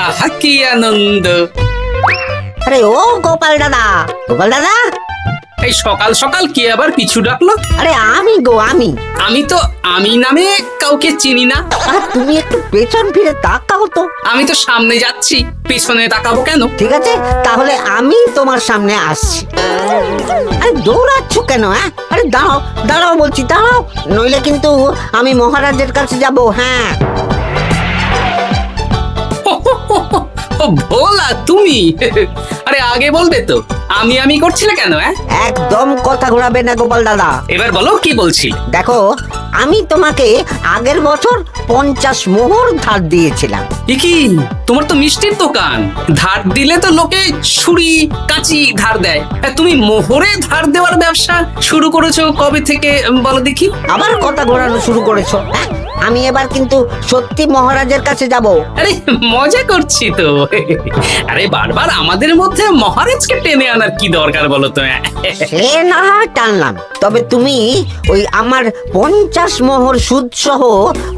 আহা কি আনন্দ! আরে ও গোপাল দাদা, গোপাল দাদা, এই সকাল সকাল কে আবার পিছু ডাকলো? আরে আমি গো আমি। আমি তো আমি নামে কাউকে চিনি না। আরে তুমি একটু পেছন ফিরে তাকাও তো। আমি তো সামনে যাচ্ছি, পেছনে তাকাবো কেন? ঠিক আছে, তাহলে আমি তোমার সামনে আসছি। আরে দৌড়াচ্ছ কেন? আরে দাঁড়াও দাঁড়াও বলছি, দাঁড়াও, নইলে কিন্তু আমি মহারাজের কাছে যাব। হ্যাঁ, ও ভোলা তুমি! আরে আগে বলবে তো, আমি করছিলে কেন? একদম কথা ঘোরাবে না গোপাল দাদা। এবার বলো কি বলছি। দেখো, আমি তোমাকে আগের বছর 50 মোহর ধার দিয়েছিলাম। এ কি, তোমার তো মিষ্টির দোকান, ধার দিলে তো লোকে ছুরি কাঁচি ধার দেয়, আর তুমি মোহরে ধার দেওয়ার ব্যবসা শুরু করেছো কবে থেকে বলো দেখি? আবার কথা ঘোরানো শুরু করেছো। আমি এবার কিন্তু সত্যি মহারাজের কাছে যাব। আরে মজা করছি তো। আরে বারবার আমাদের মধ্যে মহারাজকে টেনে আনার কি দরকার বলো তো? সে না হয় টানলাম, তবে তুমি ওই আমার 50 মোহর সুদ সহ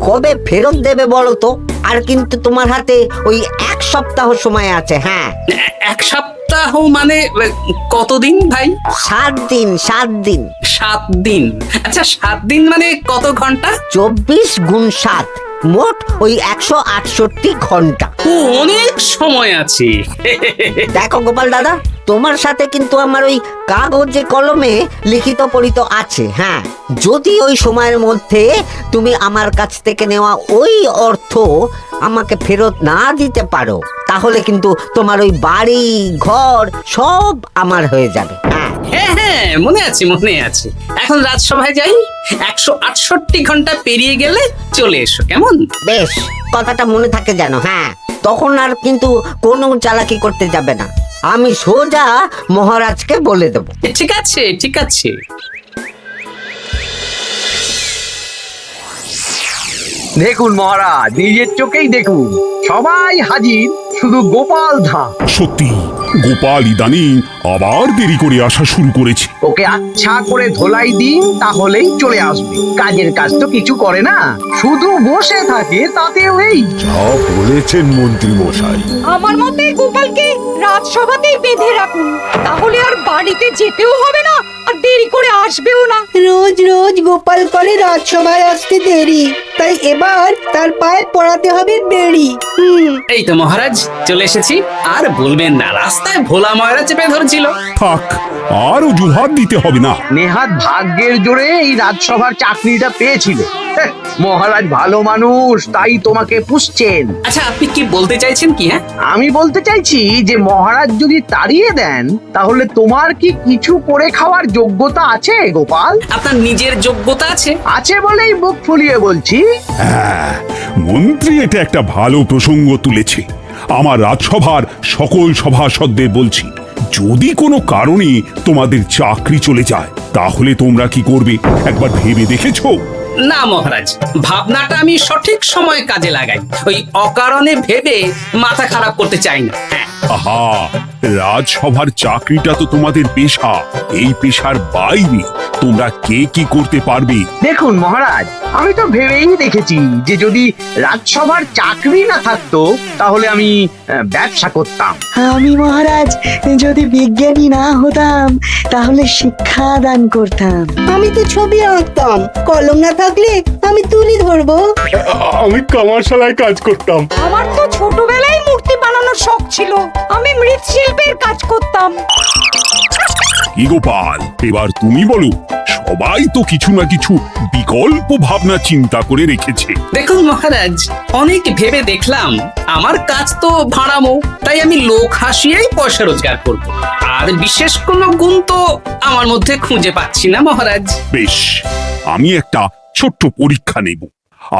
কবে ফেরত দেবে বলো তো? আর কিন্তু তোমার হাতে ওই 1 সপ্তাহ সময় আছে। হ্যাঁ, 1 সপ্তাহ মানে কতদিন ভাই? 7 দিন, 7 দিন। 7 দিন? আচ্ছা 7 দিন মানে কত ঘন্টা? 24 গুণ 7, মোট ওই 168 ঘন্টা। ও, অনেক সময় আছে। দেখো গোপাল দাদা, তোমার সাথে কিন্তু আমার ওই কাগজে কলমে লিখিত পড়িত আছে। হ্যাঁ, যদি ওই সময়ের মধ্যে তুমি আমার কাছ থেকে নেওয়া ওই অর্থ আমাকে ফেরত না দিতে পারো, তাহলে কিন্তু তোমার ওই বাড়ি ঘর সব আমার হয়ে যাবে। হ্যাঁ হ্যাঁ, মনে আছে মনে আছে। এখন রাজসভায় যাই, 168 ঘন্টা পেরিয়ে গেলে চলে এসো, কেমন? বেশ, কথাটা মনে থাকে যেন। হ্যাঁ, তখন আর কিন্তু কোনো চালাকি করতে যাবে না, আমি সোজা মহারাজকে বলে দেব। ঠিক আছে ঠিক আছে। দেখুন মহারাজ, নিজের চোখেই দেখুন, সবাই হাজির, শুধু গোপাল ধা। সত্যি গোপাল ইদানিং আবার দেরি করে আসা শুরু করেছে। ওকে আচ্ছা করে ধোলাই দিন, তাহলেই চলে আসবে। কাজের কাজ তো কিছু করে না, শুধু বসে থাকে, তাতেও এই। যা বলেছেন মন্ত্রী মশাই। আমার মতে গোপালকে রাজসভাতেই বেঁধে রাখুন, তাহলে আর বাড়িতে যেতেও হবে না, আর দেরি করে আসবেও না। রোজ রোজ গোপাল করে রাজসভায় আসতে দেরি, তাই এবার তার পায়ে পড়াতে হবে বেড়ি। এই তো মহারাজ চলে এসেছি। আর বলবেন না, রাস্তায় ভোলা ময়রা চেপে ধরছিল। থাক, আর অজুহাত দিতে হবে না। নেহাত ভাগ্যের জোরে এই রাজসভার চাকরিটা পেয়েছিল। মহারাজ ভালো মানুষ, তাই তোমাকে পুষছেন। আচ্ছা আপনি কি বলতে চাইছেন কি? আমি বলতে চাইছি যে মহারাজ যদি তাড়িয়ে দেন, তাহলে তোমার কি কিছু করে খাওয়ার যোগ্যতা আছে গোপাল? আপনার নিজের যোগ্যতা আছে? আছে বলেই মুখ ফুলিয়ে বলছি। হ্যাঁ, মন্ত্রী এটা একটা ভালো প্রসঙ্গ তুলেছে। আমার রাজসভার সকল সভাসদদের বলছি, যদি কোনো কারণে তোমাদের চাকরি চলে যায়, তাহলে তোমরা কি করবে একবার ভেবে দেখেছো? না মহারাজ, ভাবনাটা আমি সঠিক সময় কাজে লাগাই। ওই অকারণে ভেবে মাথা খারাপ করতে চাই না। আহা, রাজসভার চাকরিটা তো তোমাদের পেশা। এই পেশার বাইরে তোমরা কে কি করতে পারবে? দেখুন মহারাজ, আমি তো ভেবেই দেখেছি যে যদি রাজসভার চাকরি না থাকতো, তাহলে আমি ব্যবসা করতাম। আমি মহারাজ যদি বিজ্ঞানী না হতাম, তাহলে শিক্ষা দান করতাম। আমি তো ছবি আঁকতাম, কলম না থাকলে আমি তুলি ধরবো। আমি কামারশালায় কাজ করতাম। আমার তো ছোটবেলায় মূর্তি বানানোর শখ ছিল, আমি মৃৎশিল্পের কাজ করতাম। কি গোপাল, এবার তুমি বলো। সবাই তো কিছু না কিছু বিকল্প ভাবনা চিন্তা করে রেখেছে। দেখুন মহারাজ, অনেক ভেবে দেখলাম আমার কাজ তো ভাড়ামো, তাই আমি লোক হাসিয়েই পয়সা রোজগার করব। আর বিশেষ কোনো গুণ তো আমার মধ্যে খুঁজে পাচ্ছি না মহারাজ। বেশ, আমি একটা ছোট্ট পরীক্ষা নেব।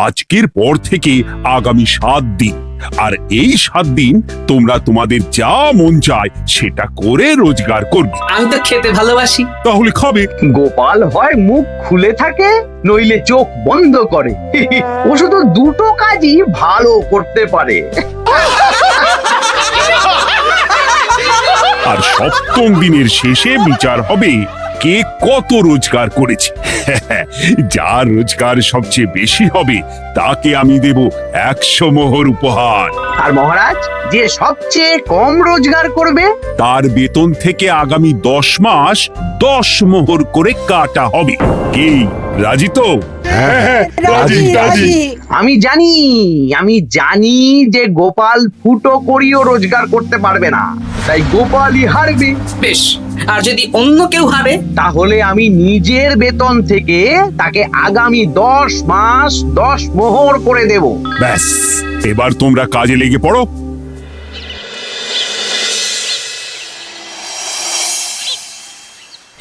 আজকের পর থেকে আগামী 7 দিন, আর এই 7 দিন তোমরা তোমাদের যা মন চায় সেটা করে রোজগার করবে। আমি তো খেতে ভালোবাসি। তাহলে খাবে। গোপাল হয় মুখ খুলে থাকে, নইলে চোখ বন্ধ করে। ও শুধু দুটো কাজই ভালো করতে পারে। আর 7ম দিনের শেষে বিচার হবে কে কত রোজগার করেছে। যার রোজগার সবচেয়ে বেশি হবে তাকে আমি দেব 100 মোহর উপহার। আর মহারাজ, যে সবচেয়ে কম রোজগার করবে তার বেতন থেকে আগামী 10 মাস 10 মোহর করে কাটা হবে। কি রাজি তো? হ্যাঁ, রাজি রাজি। আমি জানি যে গোপাল ফুটো করিও রোজগার করতে পারবে না, তাই গোপালই হারবে। বেশ, আর যদি অন্য কেউ হারে? তাহলে আমি নিজের বেতন থেকে তাকে আগামী 10 মাস 10 মোহর করে দেব। ব্যাস, এবার তোমরা কাজে লেগে পড়ো।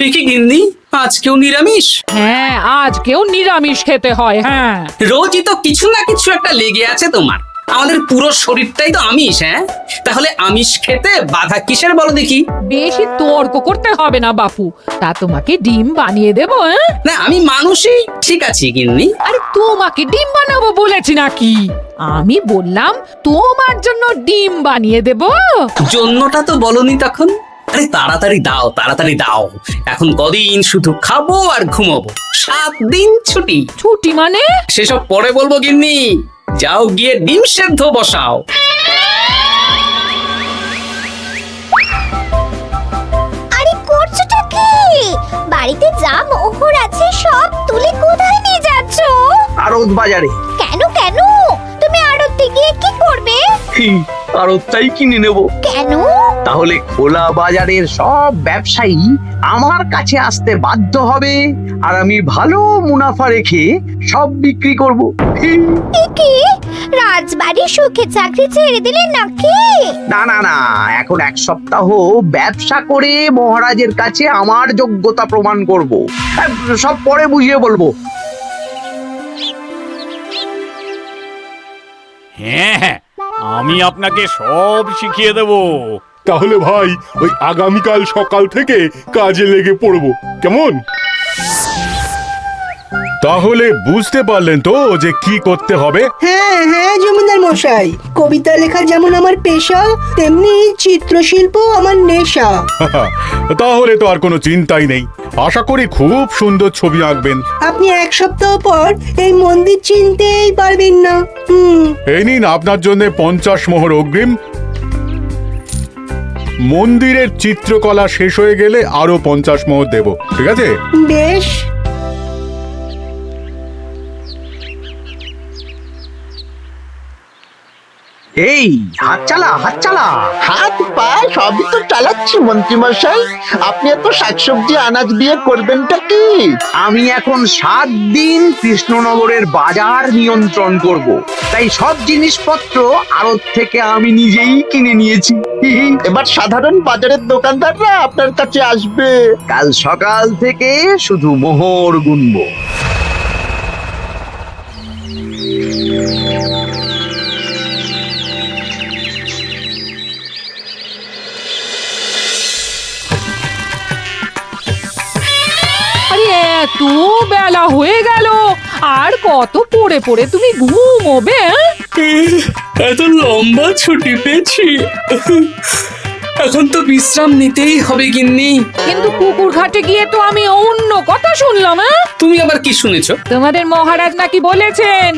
এ কি গিন্নি, আজকেও নিরামিষ? হ্যাঁ, আজকেও নিরামিষ খেতে হয়। হ্যাঁ, রোজই তো কিছু না কিছু একটা লেগে আছে তোমার। আমাদের পুরো শরীরটাই তো আমিষ। হ্যাঁ, তাহলে আমিষ খেতে বাধা কিসের বলো দেখি? বেশি তর্ক করতে হবে না বাপু, তা তোমাকে ডিম বানিয়ে দেবো। হ্যাঁ, না, আমি মানুষই ঠিক আছি গিন্নি। আরে তোমাকে ডিম বানাবো বলেছি নাকি? আমি বললাম তোমার জন্য ডিম বানিয়ে দেবো। জন্যটা তো বলনি তখন। আরে তাড়াতাড়ি দাও, তাড়াতাড়ি দাও। এখন কদিন শুধু খাবো আর ঘুমাবো, 7 দিন ছুটি। ছুটি মানে? সেসব পরে বলবো গিন্নি। যাও গিয়ে ডিম সেদ্ধ বসাও। আরে করছোটা কি? বাড়িতে যা মোহর আছে সব তুলে কোথায় নিয়ে যাচ্ছ? আড়ত বাজারে। কেন কেন? তুমি আড়তে গিয়ে কি করবে? আড়তটাই কিনে নেব। কেন? তাহলে খোলা বাজারের সব ব্যবসায়ী আমার কাছে আসতে বাধ্য হবে, আর আমি ভালো মুনাফা রেখে সব বিক্রি করব। এ কি? রাজবাড়ি সুখে চাকরি ছেড়ে দিলে নাকি? না না না, এখন 1 সপ্তাহ ব্যবসা করে মহারাজের কাছে আমার যোগ্যতা প্রমাণ করব। সব পরে বুঝিয়ে বলবো। হ্যাঁ, আমি আপনাকে সব শিখিয়ে দেব। তাহলে ভাই ওই আগামীকাল সকাল থেকে কাজে লেগে পড়বো, কেমন? তাহলে বুঝতে পারলেন তো যে কি করতে হবে? হ্যাঁ হ্যাঁ জমিদার মশাই, কবিতা লেখা যেমন আমার পেশা, তেমনি চিত্রশিল্প আমার নেশা। তাহলে তো আর কোনো চিন্তাই নেই। আশা করি খুব সুন্দর ছবি আঁকবেন। আপনি 1 সপ্তাহ পর এই মন্দির চিনতেই পারবেন না। এই নিন আপনার জন্য 50 মোহর অগ্রিম। মন্দিরের চিত্রকলা শেষ হয়ে গেলে আরো 50 মোহর দেব, ঠিক আছে? বেশ। এই হাত চালা, হাত চালা। হাত পা সবই তো চালাচ্ছি মন্ত্রী মশাই। আপনি এত শাকসবজি আনাজ দিয়ে করবেনটা কি? আমি এখন 7 দিন কৃষ্ণনগরের বাজার নিয়ন্ত্রণ করব, তাই সব জিনিসপত্র আড়ত থেকে আমি নিজেই কিনে নিয়েছি। এবার সাধারণ বাজারের দোকানদাররা আপনার কাছে আসবে। কাল সকাল থেকে শুধু মোহর গুনবো। আরে এত বেলা হয়ে গেল, আর কত পড়ে পড়ে তুমি ঘুমোবে? এত লম্বা ছুটি পেয়েছি, এখন তো বিশ্রাম নিতেই হবে গিন্নি। কিন্তু পুকুর ঘাটে গিয়ে তো আমি অন্য কথা শুনলাম। তুমি আবার কি শুনেছো? তোমাদের মহারাজ নাকি বলেছেন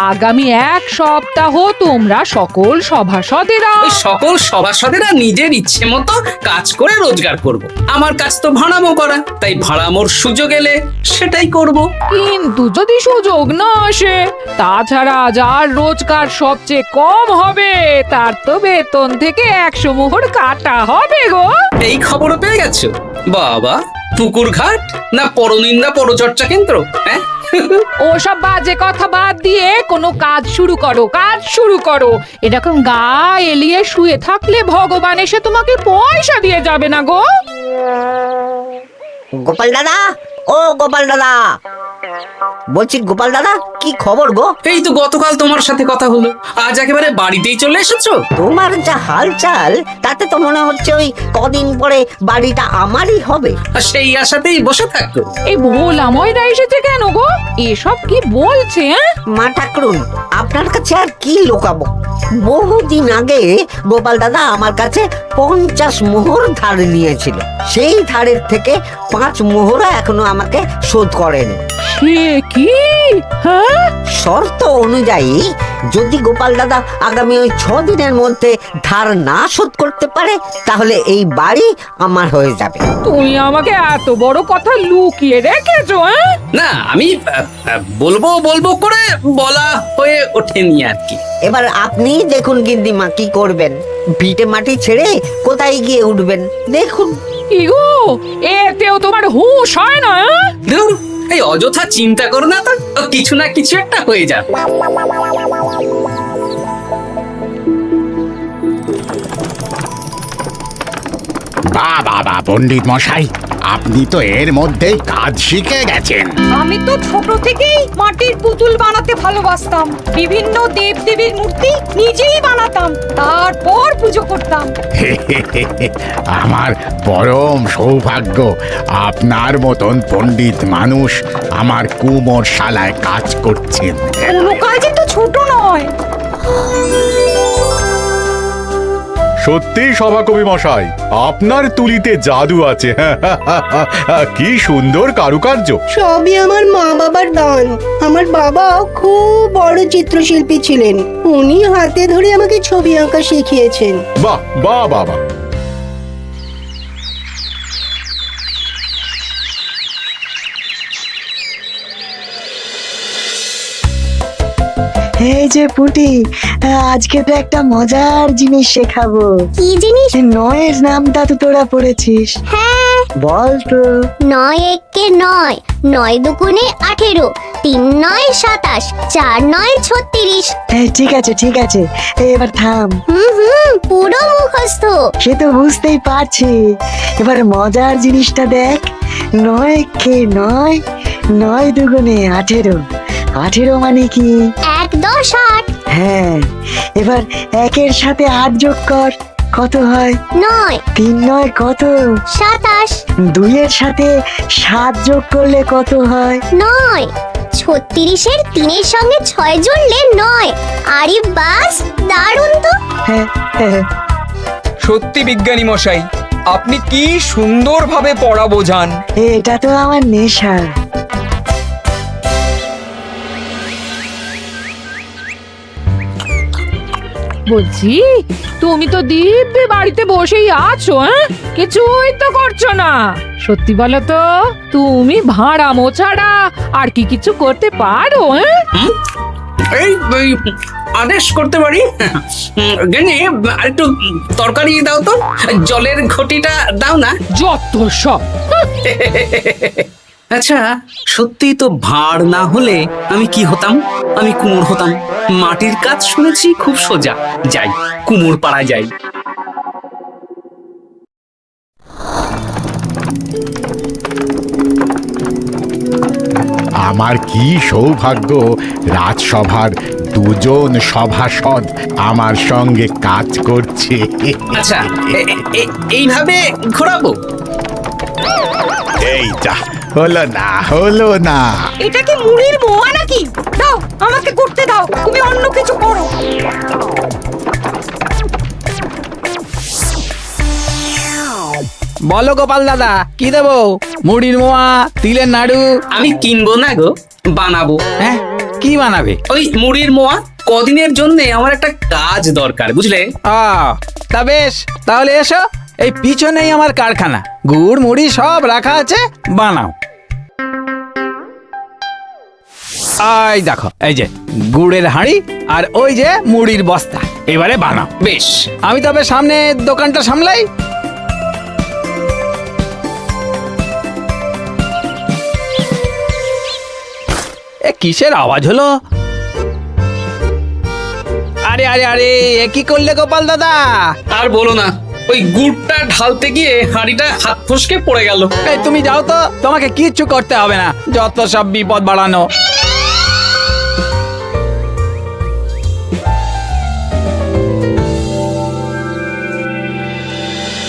আগামী 1 সপ্তাহ তোমরা সকল সভাসদেরা ওই সকল সভাসদেরা নিজের ইচ্ছে মতো কাজ করে রোজগার করব। আমার কাজ তো ভাড়ামো করা, তাই ভাড়ামোর সুযোগ এলে সেটাই করব। কিন্তু যদি সুযোগ না আসে, তাছাড়া যার রোজগার সবচেয়ে কম হবে তার তো বেতন থেকে 100 মোহর কাটা হবে গো। এই খবর পেয়ে গেছো? বাবা, পুকুর ঘাট না পরনিন্দা পরচর্চা কেন্দ্র? হ্যাঁ, ওসব বাজে কথা বাদ দিয়ে কোনো কাজ শুরু করো, কাজ শুরু করো। এরকম গা এলিয়ে শুয়ে থাকলে ভগবান এসে তোমাকে পয়সা দিয়ে যাবে না গো। গোপাল দাদা, ও গোপাল দাদা, বলছি গোপাল দাদা, কি খবর গো? এই তো গতকাল তোমার সাথে কথা হলো, আজ একেবারে বাড়িতেই চলে এসেছো। তোমার যা হালচাল তাতে তো মনে হচ্ছে ওই কদিন পরে বাড়িটা আমারই হবে। আর সেই আশাতেই বসে থাকো। এই ভোলাময়রা এসেছে কেন গো? এসব কি বলছে? মা ঠাকুরুন, আপনার কাছে আর কি লুকাবো? বহুদিন আগে গোপাল দাদা আমার কাছে 50 মোহর ধার নিয়েছিল। সেই ধারের থেকে 5 মোহরা এখনো আমাকে শোধ করেনি। সে কি? হ্যাঁ, শর্ত অনুযায়ী যদি গোপাল দাদা আগামী ওই 6 দিনের মধ্যে ধার না শোধ করতে পারে তাহলে এই বাড়ি আমার হয়ে যাবে। তুমি আমাকে এত বড় কথা লুকিয়ে রেখেছো? হ্যাঁ, না আমি বলবো বলবো করে বলা হয়ে ওঠেনি আর কি। এবার আপনি দেখুন গিন্নিমা কি করবেন। ভিটে মাটি ছেড়ে কোথায় গিয়ে উঠবেন দেখুন। কি গো, এতেও তোমার হুঁশ হয় না? হ্যাঁ? ধুর, এই অযথা চিন্তা করো না তো, কিছু না কিছু একটা হয়ে যাবে। বাহ বাহ বাহ, পণ্ডিত মশাই, আপনি তো এর মধ্যেই কাজ শিখে গেছেন। আমি তো ছোট থেকেই মাটির পুতুল বানাতে ভালোবাসতাম। বিভিন্ন দেব দেবীর মূর্তি নিজেই বানাতাম, তারপর পুজো করতাম। আমার পরম সৌভাগ্য, আপনার মতন পণ্ডিত মানুষ আমার কুমোর শালায় কাজ করছেন। কোনো কাজই তো ছোট নয়। সত্যি সভাকবি মশাই, আপনার তুলিতে জাদু আছে। কি সুন্দর কারুকার্য। সবই আমার মা বাবার দান। আমার বাবা খুব বড় চিত্রশিল্পী ছিলেন, উনি হাতে ধরে আমাকে ছবি আঁকা শিখিয়েছেন। বাহ বাহ বাহ বাহ। এই যে পুটি, আজকে তো একটা মজার জিনিস শেখাবো। কি জিনিস? নয়ের নামটা তো তোরা পড়েছিস, হ্যাঁ, বল তো। 9 একে 9, 9 দুগুণে 18, 3 9 27, 4 9 36। ঠিক আছে ঠিক আছে, এবার থাম। পুরো মুখস্থ। সে তো বুঝতেই পারছি। এবার মজার জিনিসটা দেখ। 9 কে 9, 9 দুগুণে 18, 18 মানে কি? 1 10 8। হ্যাঁ, এবার 1-এর সাথে 8 যোগ কর, কত হয়? 9 3 9 কত? 27। 2-এর সাথে 7 যোগ করলে কত হয়? 9 36-এর 3-এর সঙ্গে 6 জুড়লে 9। আরে বাস, দারুণ তো। হ্যাঁ হ্যাঁ। সত্যি বিজ্ঞানী মশাই, আপনি কি সুন্দরভাবে পড়া বোঝান। এটা তো আমার নেশা। বলছি, তুমি তো দিব্যি বাড়িতে বসেই আছো। হ্যাঁ, কিছুই তো করছো না। সত্যি বলো তো, তুমি ভাড়ামো ছাড়া আর কি কিছু করতে পারো? হ্যাঁ, এই আদেশ করতে পারি। গেনি একটু তরকারি দাও তো, জলের ঘটিটা দাও না। যত সব। আচ্ছা, সত্যি তো ভাড় না হলে আমি কি হতাম? আমি কুমোর হতাম। মাটির কাজ শুনেছি খুব সোজা। যাই, কুমোর পাড়া যাই। আমার কি সৌভাগ্য, রাজসভার 2 সভাসদ আমার সঙ্গে কাজ করছে। আচ্ছা, এইভাবে ঘোরাবো? এই যা, হলো না হলো না। এটা কি মুড়ির মোয়া নাকি? দাও, আমাকে করতে দাও, তুমি অন্য কিছু করো। বলো গোপাল দাদা, কি দেবো? মুড়ির মোয়া, তিলের নাড়ু? আমি কিনবো না গো, বানাবো। হ্যাঁ, কি বানাবে? ওই মুড়ির মোয়া। কদিনের জন্য আমার একটা কাজ দরকার, বুঝলে? তা বেশ, তাহলে এসো, এই পিছনেই আমার কারখানা। গুড় মুড়ি সব রাখা আছে, বানাও। এই দেখো, এই যে গুড়ের হাঁড়ি আর ওই যে মুড়ির বস্তা, এবারে বানাও। বেশ, আমি তবে সামনে দোকানটা সামলাই। এ কিসের আওয়াজ হলো? আরে আরে আরে, এ কি করলে গোপাল দাদা? আর বলো না, ওই গুড়টা ঢালতে গিয়ে হাঁড়িটা হাত ফসকে পড়ে গেল। এই তুমি যাও তো, তোমাকে কিচ্ছু করতে হবে না, যত সব বিপদ বাড়ানো।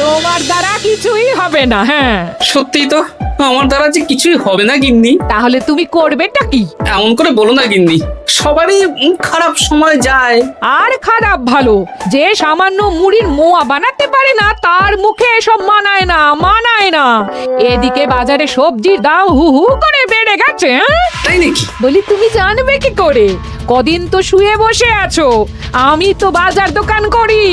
তোমার দ্বারা কিছুই হবে না। হ্যাঁ, সত্যি তো, আমার দ্বারা যে কিছুই হবে না গিন্নি। তাহলে তুমি করবেটা কি? এমন করে বলো না গিন্নি, সবারই খারাপ সময় যায়। আর খারাপ ভালো, যে সামান্য মুড়ির মোয়া বানাতে পারে পারে না তার মুখে এসব মানায় না, মানায় না। এদিকে বাজারে সবজির দাম হু হু করে বেড়ে গেছে। তাই নাকি? বলি তুমি জানবে কি করে? কদিন তো শুয়ে বসে আছো, আমি তো বাজার দোকান করি।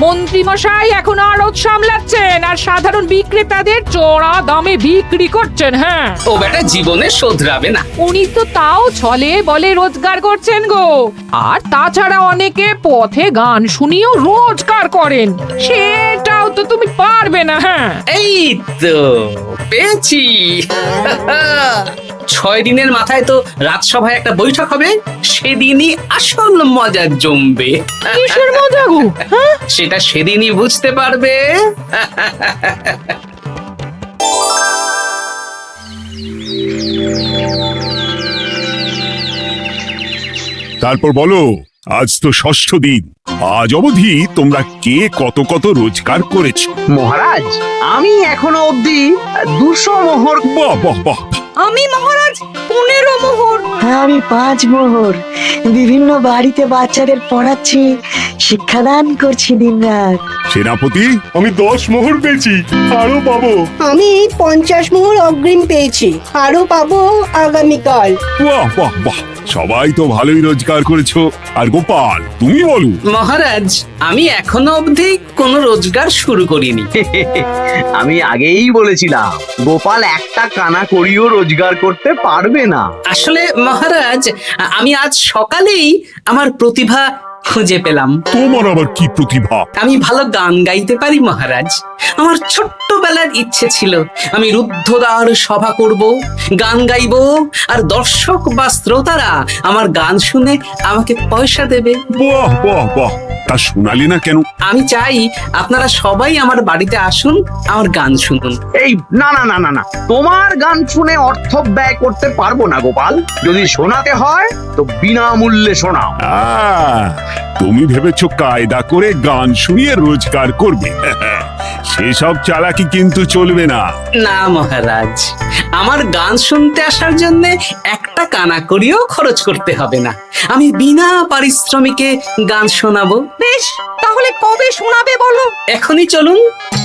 মন্ত্রী মশাই এখন আড়ত সামলাচ্ছেন আর সাধারণ বিক্রেতাদের চড়া দামে বিক্রি করছেন। হ্যাঁ, ও বেটা জীবনে শোধরাবে না। উনি তো তাও ছলে বলে রোজগার করছেন গো। আর তাছাড়া অনেকে পথে গান শুনিয়েও রোজগার করেন, সেটাও তো তুমি পারবে না। হ্যাঁ, এই তো পেয়েছি। 6 দিনের মাথায় তো রাজসভায় একটা বৈঠক হবে, সেদিনই আসল মজা জমবে। কিসের মজা গো? হ্যাঁ, সেটা সেদিনই বুঝতে পারবে। তারপর বলো, আজ তো ষষ্ঠ দিন, আজ অবধি তোমরা কে কত কত রোজগার করেছ? মহারাজ, আমি এখনো অবধি 200 মোহর। বাহ বাহ বাহ! আমি মহারাজ 15 মোহর। আমি 5 মোহর। বিভিন্ন বাড়িতে বাচ্চাদের পড়াচ্ছি, শিক্ষাদান করছি দিনরাত। সেনাপতি, আমি 10 মোহর পেয়েছি, আরো পাবো। আমি 50 মোহর অগ্রিম পেয়েছি, আরো পাবো আগামীকাল। বাহ বাহ বাহ! সবাই তো ভালোই রোজগার করেছো। আর গোপাল, তুমি বলো। মহারাজ, আমি এখনো অবধি কোনো রোজগার শুরু করিনি। আমি আগেই বলেছিলাম গোপাল একটা কানা করিও রোজগার করতে পারবে না। আসলে মহারাজ, আমি আজ সকালেই আমার প্রতিভা খুঁজে পেলাম। তোমার আবার কি প্রতিভা? আমি ভালো গান গাইতে পারি মহারাজ। আমার ছোট্টবেলার ইচ্ছে ছিল আমি রুদ্ধদ্বার সভা করব, গান গাইবো, আর দর্শক বা শ্রোতারা আমার গান শুনে আমাকে পয়সা দেবে। বাহ বাহ বাহ! তা শোনালি না কেন? আমি চাই আপনারা সবাই আমার বাড়িতে আসুন, আমার গান শুনুন। এই না না না না না, তোমার গান শুনে অর্থ ব্যয় করতে পারবো না গোপাল। যদি শোনাতে হয় তো বিনামূল্যে শোনাও। তুমি ভেবেছো কায়দা করে গান শুনিয়ে রোজগার করবে? সেসব চালাকি কিন্তু চলবে না। না মহারাজ, আমার গান শুনতে আসার জন্য একটা কানা করিও খরচ করতে হবে না। আমি বিনা পারিশ্রমিকে গান শোনাবো। বেশ, তাহলে কবে শোনাবে বলো? এখনই চলুন,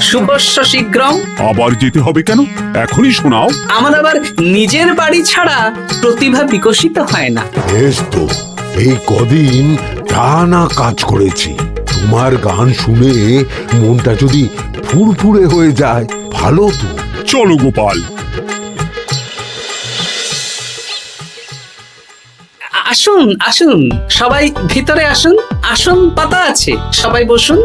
শুভস্য শীঘ্রম। আবার যেতে হবে কেন? এখনই শোনাও। আমার আবার নিজের বাড়ি ছাড়া প্রতিভা বিকশিত হয় না। বেশ তো, এই কদিন টানা কাজ করেছি, তোমার গান শুনে মনটা যদি ফুরফুরে হয়ে যায় ভালো তো। চলো গোপাল। আসুন আসুন, সবাই ভিতরে আসুন, আসন পাতা আছে, সবাই বসুন।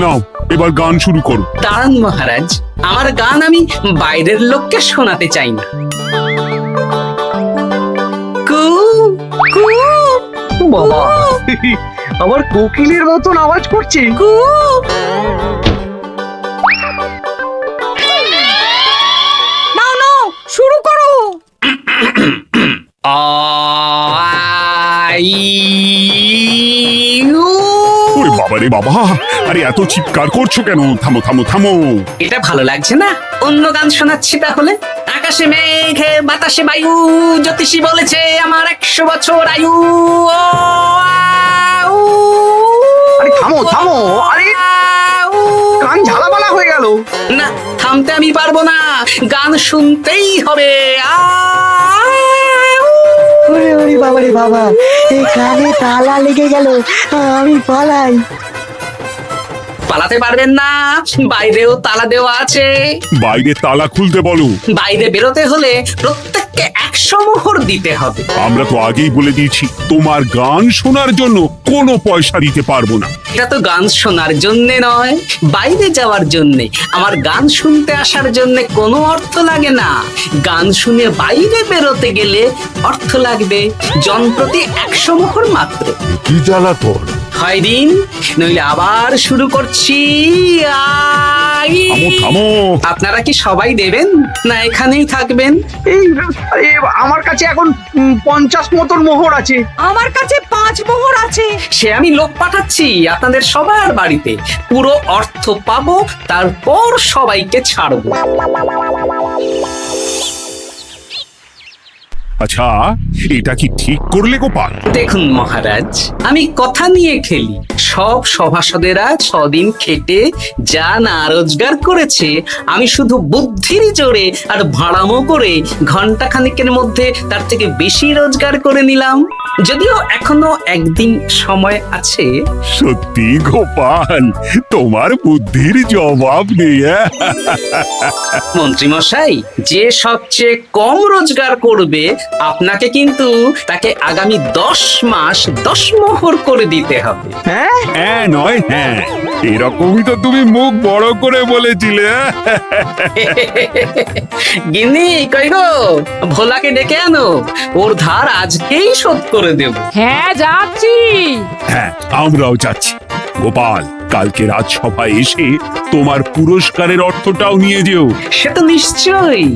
নাও, এবার গান শুরু করো। দাঁড়ান মহারাজ, আমার গান আমি বাইরের লোককে শোনাতে চাই না। কু কু বাবা, আবার কোকিলের মতন আওয়াজ করছে। কু। নাও নাও, শুরু করো। ওরে বাবা রে বাবা! আরে এত চিৎকার করছো কেন? থামো থামো থামো! এটা ভালো লাগছে না? অন্য গান শোনাচ্ছি তাহলে। আকাশে মেঘে বাতাসে বায়ু, জ্যোতিষী বলেছে আমার 100 বছর আয়ু। আরে থামো থামো, আরে কান ঝালাপালা হয়ে গেল। না, থামতে আমি পারবো না, গান শুনতেই হবে। ওরে ওরে বাবা রে বাবা, এই কানে তালা লেগে গেল, আমি পালাই। পালাতে পারবেন না, বাইরেও তালা দেওয়া আছে। বাইরে তালা খুলতে বলো। বাইরে বেরোতে হলে প্রত্যেককে 100 মোহর দিতে হবে। আমরা তো আগেই বলে দিয়েছি, তোমার গান শোনার জন্য কোনো পয়সা দিতে পারবো না। এটা তো গান শোনার জন্য নয়, বাইরে যাওয়ার জন্য। আমার গান শুনতে আসার জন্য কোনো অর্থ লাগে না। গান শুনে বাইরে বেরোতে গেলে অর্থ লাগবে, জনপ্রতি 100 মোহর মাত্র। কি জ্বালাতন! হয় দিন, নইলে আবার শুরু করছি। থামো থামো! আপনারা কি সবাই দেবেন, না এখানেই থাকবেন? এই আরে, আমার কাছে এখন 50 মতন মোহর আছে। আমার কাছে 5 মোহর আছে। সে আমি লোক পাঠাচ্ছি আপনাদের সবার বাড়িতে, পুরো অর্থ পাবো, তারপর সবাইকে ছাড়বো। আচ্ছা, এটা কি ঠিক করলে গোপাল? দেখুন মহারাজ, আমি কথা নিয়ে খেলি। সব সভাসদেরা 6 দিন খেটে যা না রোজগার করেছে, আমি শুধু বুদ্ধির জোরে আর ভাড়ামো করে ঘন্টা খানিকের মধ্যে তার থেকে বেশি রোজগার করে নিলাম। যদিও এখনো একদিন সময় আছে। সত্যি গোপাল, তোমার বুদ্ধির জবাব নেই। মন্ত্রী মশাই, যে সবচেয়ে কম রোজগার করবে আপনাকে কিন্তু তাকে আগামী 10 মাস 10 মোহর করে দিতে হবে। হ্যাঁ নয় হ্যাঁ, এরকমই তো তুমি মুখ বড় করে বলেছিলে। গিন্নি, কই গো, ভোলাকে ডেকে আনো, ওর ধার আজকেই শোধ করে দেব। হ্যাঁ, যাচ্ছি। হ্যাঁ, আমরাও যাচ্ছি। গোপাল, কালকে রাজসভায় এসে তোমার পুরস্কারের অর্থটাও নিয়ে যেও। সে তো নিশ্চয়ই।